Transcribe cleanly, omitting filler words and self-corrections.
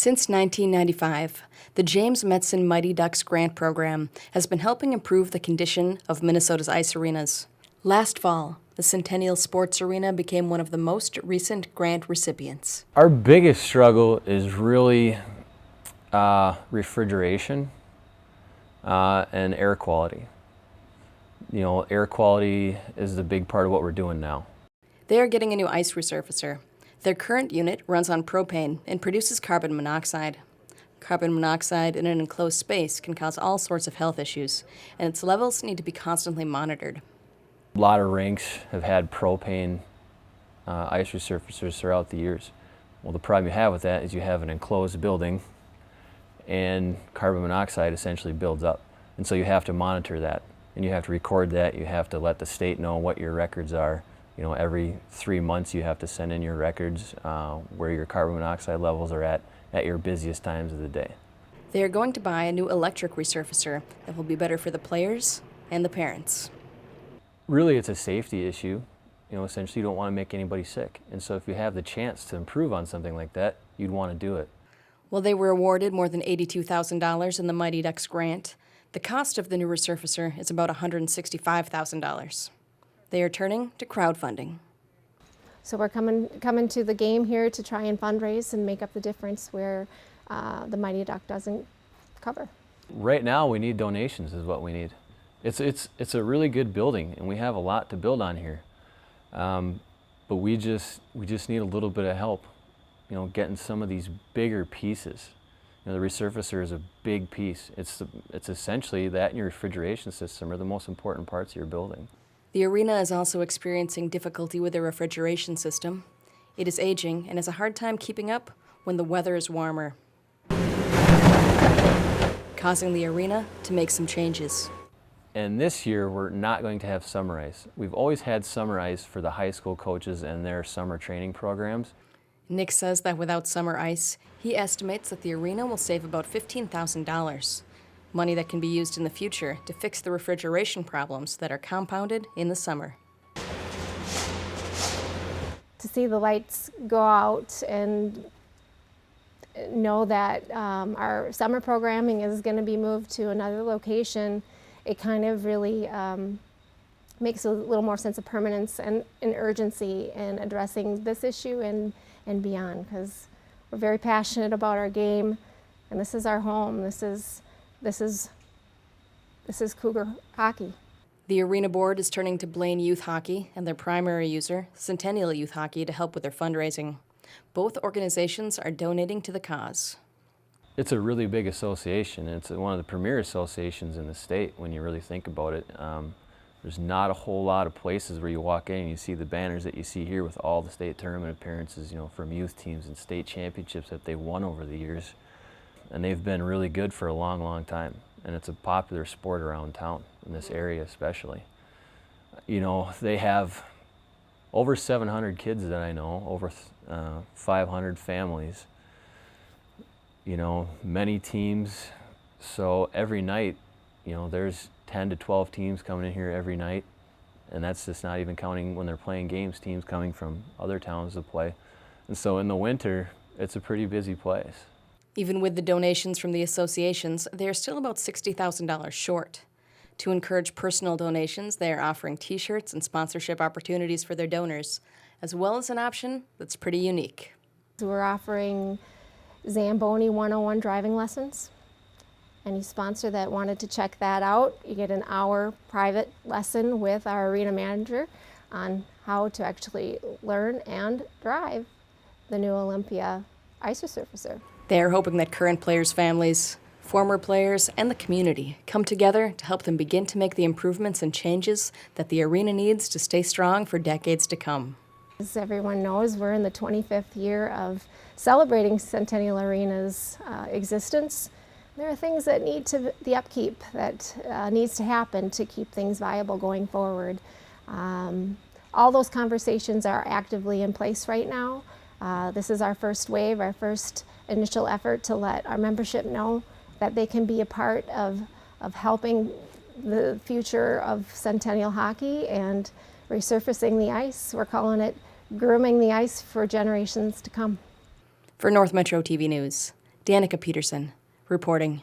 Since 1995, the James Metzen Mighty Ducks grant program has been helping improve the condition of Minnesota's ice arenas. Last fall, the Centennial Sports Arena became one of the most recent grant recipients. Our biggest struggle is really refrigeration and air quality. You know, air quality is the big part of what we're doing now. They are getting a new ice resurfacer. Their current unit runs on propane and produces carbon monoxide. Carbon monoxide in an enclosed space can cause all sorts of health issues, and its levels need to be constantly monitored. A lot of rinks have had propane ice resurfacers throughout the years. Well, the problem you have with that is you have an enclosed building and carbon monoxide essentially builds up. And so you have to monitor that, and you have to record that. You have to let the state know what your records are. You know, every 3 months you have to send in your records where your carbon monoxide levels are at your busiest times of the day. They are going to buy a new electric resurfacer that will be better for the players and the parents. Really, it's a safety issue. You know, essentially you don't want to make anybody sick. And so if you have the chance to improve on something like that, you'd want to do it. While they were awarded more than $82,000 in the Mighty Ducks grant, the cost of the new resurfacer is about $165,000. They are turning to crowdfunding. So we're coming to the game here to try and fundraise and make up the difference where the Mighty Duck doesn't cover. Right now we need donations is what we need. It's a really good building and we have a lot to build on here. But we just need a little bit of help, you know, getting some of these bigger pieces. You know, the resurfacer is a big piece. It's essentially that and your refrigeration system are the most important parts of your building. The arena is also experiencing difficulty with their refrigeration system. It is aging and has a hard time keeping up when the weather is warmer, causing the arena to make some changes. And this year we're not going to have summer ice. We've always had summer ice for the high school coaches and their summer training programs. Nick says that without summer ice, he estimates that the arena will save about $15,000. Money that can be used in the future to fix the refrigeration problems that are compounded in the summer. To see the lights go out and know that our summer programming is going to be moved to another location, it kind of really makes a little more sense of permanence and urgency in addressing this issue and beyond, because we're very passionate about our game, and this is our home. This is Cougar hockey. The arena board is turning to Blaine Youth Hockey and their primary user, Centennial Youth Hockey, to help with their fundraising. Both organizations are donating to the cause. It's a really big association. It's one of the premier associations in the state when you really think about it. There's not a whole lot of places where you walk in and you see the banners that you see here with all the state tournament appearances, you know, from youth teams and state championships that they've won over the years. And they've been really good for a long, long time. And it's a popular sport around town, in this area especially. You know, they have over 700 kids that I know, over 500 families. You know, many teams. So every night, you know, there's 10 to 12 teams coming in here every night. And that's just not even counting when they're playing games, teams coming from other towns to play. And so in the winter, it's a pretty busy place. Even with the donations from the associations, they are still about $60,000 short. To encourage personal donations, they are offering T-shirts and sponsorship opportunities for their donors, as well as an option that's pretty unique. We're offering Zamboni 101 driving lessons. Any sponsor that wanted to check that out, you get an hour private lesson with our arena manager on how to actually learn and drive the new Olympia ice resurfacer. They are hoping that current players' families, former players, and the community come together to help them begin to make the improvements and changes that the arena needs to stay strong for decades to come. As everyone knows, we're in the 25th year of celebrating Centennial Arena's existence. There are things that need the upkeep that needs to happen to keep things viable going forward. All those conversations are actively in place right now. This is our first wave, our first initial effort to let our membership know that they can be a part of helping the future of Centennial hockey and resurfacing the ice. We're calling it grooming the ice for generations to come. For North Metro TV News, Danica Peterson, reporting.